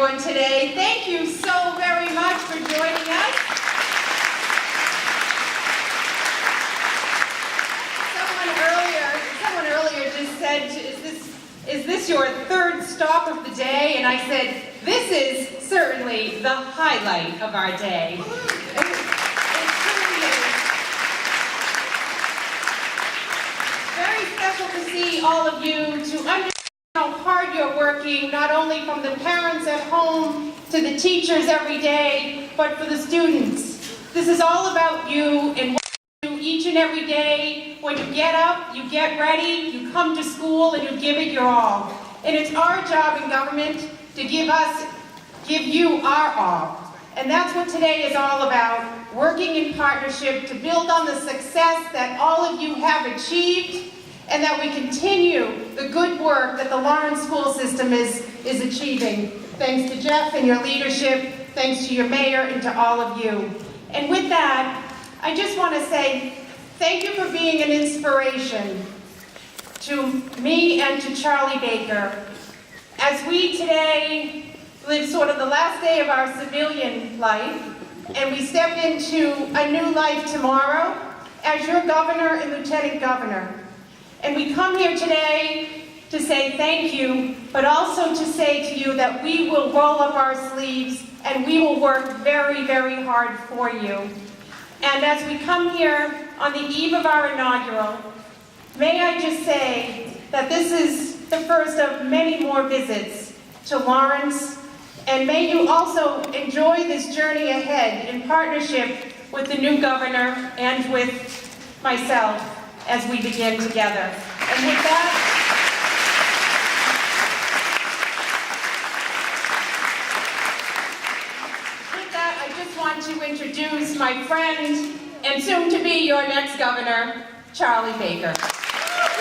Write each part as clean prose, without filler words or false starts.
everyone today. Thank you so very much for joining us. Someone earlier just said, is this your third stop of the day? And I said, this is certainly the highlight of our day. It truly is. Very special to see all of you, to understand how hard you're working, not only from the parents at home to the teachers every day, but for the students. This is all about you and what you do each and every day. When you get up, you get ready, you come to school, and you give it your all. And it's our job in government to give you our all. And that's what today is all about, working in partnership to build on the success that all of you have achieved, and that we continue the good work that the Lawrence school system is achieving. Thanks to Jeff and your leadership, thanks to your mayor, and to all of you. And with that, I just want to say thank you for being an inspiration to me and to Charlie Baker. As we today live sort of the last day of our civilian life, and we step into a new life tomorrow as your governor and lieutenant governor. And we come here today to say thank you, but also to say to you that we will roll up our sleeves and we will work very, very hard for you. And as we come here on the eve of our inaugural, may I just say that this is the first of many more visits to Lawrence, and may you also enjoy this journey ahead in partnership with the new governor and with myself as we begin together. And with that, I just want to introduce my friend and soon to be your next governor, Charlie Baker.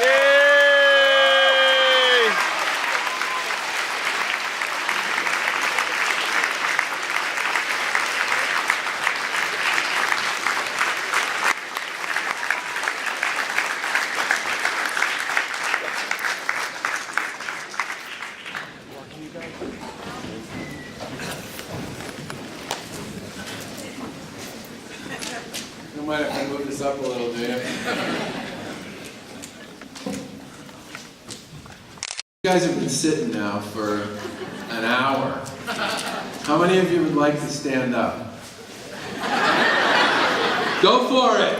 Yay! You might have to move this up a little, do you? You guys have been sitting now for an hour. How many of you would like to stand up? Go for it!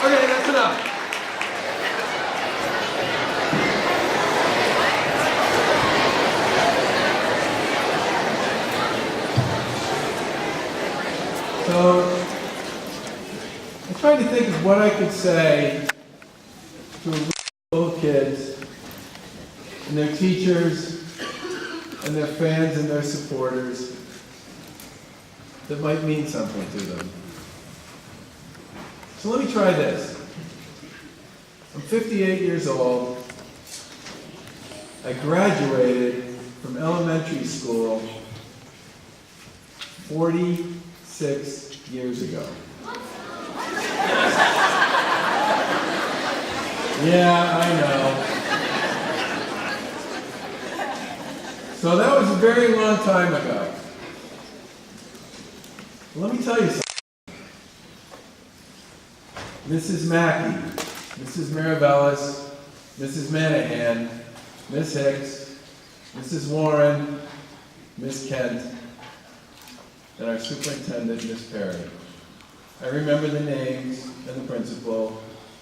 Okay, that's enough. So, I tried to think of what I could say to little kids and their teachers and their fans and their supporters that might mean something to them. So let me try this. I'm 58 years old. I graduated from elementary school 46 years ago. Yeah, I know. So that was a very long time ago. Let me tell you something. Mrs. Mackey, Mrs. Miravellis, Mrs. Manahan, Miss Hicks, Mrs. Warren, Miss Kent, and our superintendent, Miss Perry. I remember the names and the principal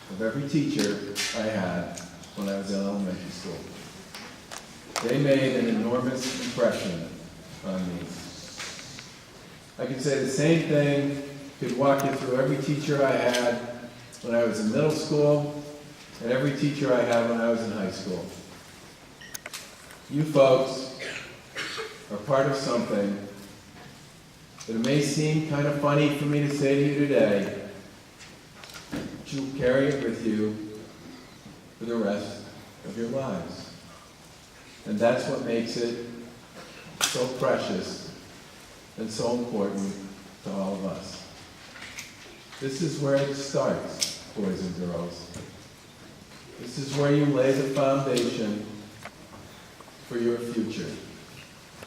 of every teacher I had when I was in elementary school. They made an enormous impression on me. I could say the same thing, could walk you through every teacher I had when I was in middle school and every teacher I had when I was in high school. You folks are part of something that it may seem kind of funny for me to say to you today, but you'll carry it with you for the rest of your lives. And that's what makes it so precious and so important to all of us. This is where it starts. boys and girls. This is where you lay the foundation for your future.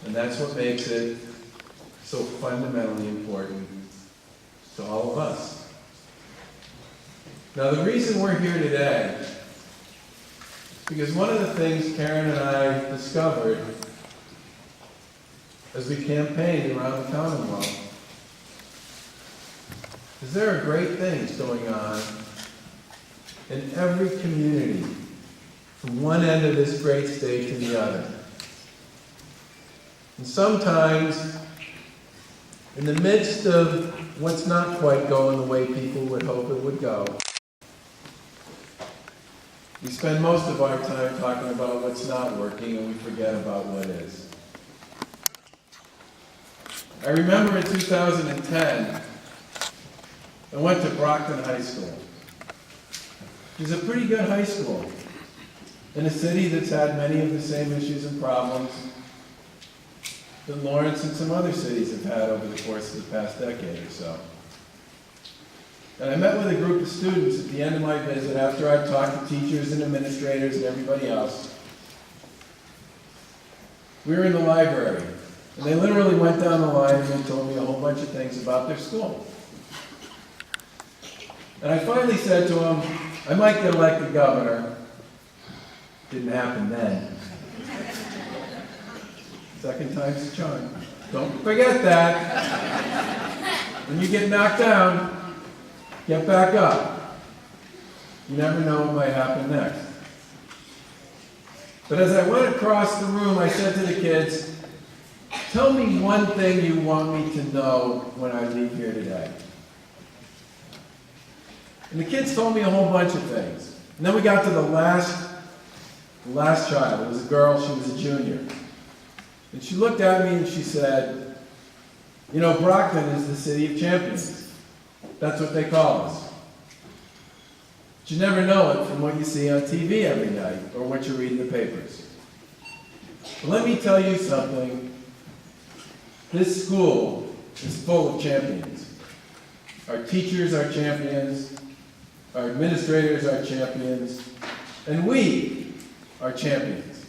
And that's what makes it so fundamentally important to all of us. Now, the reason we're here today is because one of the things Karyn and I discovered as we campaigned around the Commonwealth is there are great things going on in every community, from one end of this great state to the other. And sometimes, in the midst of what's not quite going the way people would hope it would go, we spend most of our time talking about what's not working and we forget about what is. I remember in 2010, I went to Brockton High School. It was a pretty good high school in a city that's had many of the same issues and problems that Lawrence and some other cities have had over the course of the past decade or so. And I met with a group of students at the end of my visit after I'd talked to teachers and administrators and everybody else. We were in the library, and they literally went down the line and told me a whole bunch of things about their school. And I finally said to them, I might get elected governor. Didn't happen then. Second time's a charm. Don't forget that. When you get knocked down, get back up. You never know what might happen next. But as I went across the room, I said to the kids, tell me one thing you want me to know when I leave here today. And the kids told me a whole bunch of things. And then we got to the last child. It was a girl, she was a junior. And she looked at me and she said, you know, Brockton is the city of champions. That's what they call us. But you never know it from what you see on TV every night or what you read in the papers. But let me tell you something. This school is full of champions. Our teachers are champions. Our administrators are champions. And we are champions.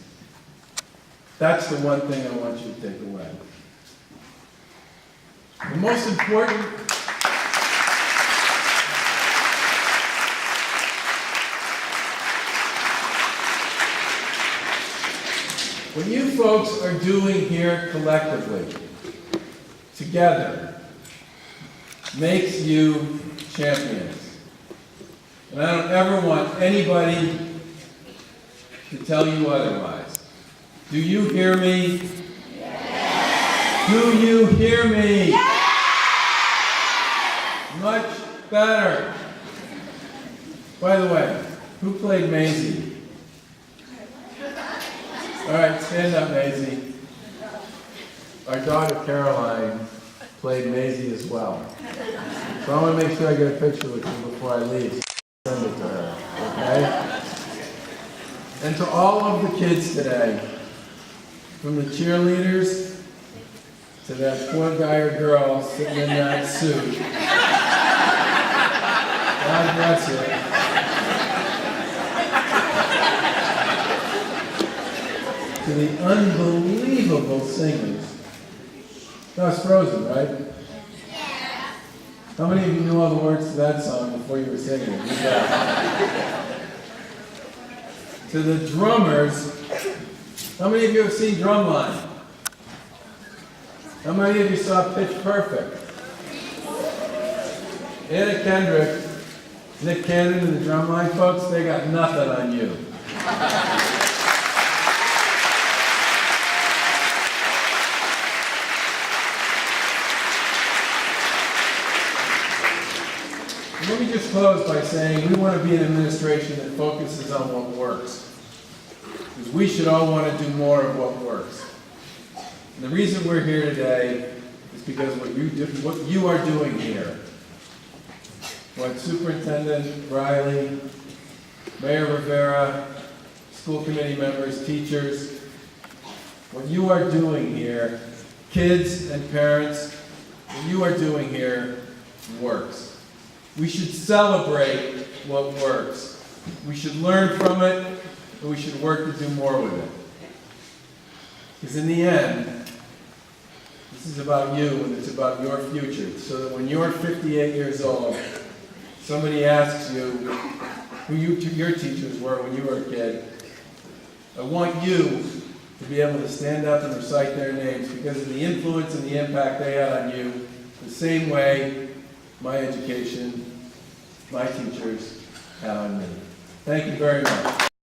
That's the one thing I want you to take away. The most important what you folks are doing here collectively, together, makes you champions. And I don't ever want anybody to tell you otherwise. Do you hear me? Yes. Do you hear me? Yes. Much better. By the way, who played Maisie? All right, stand up, Maisie. Our daughter Caroline played Maisie as well. So I want to make sure I get a picture with you before I leave. Send it to her, okay? And to all of the kids today, from the cheerleaders to that poor guy or girl sitting in that suit. God bless you. To the unbelievable singers. That was Frozen, right? Yeah. How many of you knew all the words to that song before you were singing it? You got it. To the drummers. How many of you have seen Drumline? How many of you saw Pitch Perfect? Anna Kendrick, Nick Cannon, and the Drumline folks, they got nothing on you. Let me just close by saying we want to be an administration that focuses on what works. Because we should all want to do more of what works. And the reason we're here today is because what you are doing here, what Superintendent Riley, Mayor Rivera, school committee members, teachers, what you are doing here, kids and parents, what you are doing here works. We should celebrate what works. We should learn from it, and we should work to do more with it. Because in the end, this is about you and it's about your future. So that when you're 58 years old, somebody asks you who your teachers were when you were a kid, I want you to be able to stand up and recite their names because of the influence and the impact they had on you, the same way my education, my teachers had on me. Thank you very much.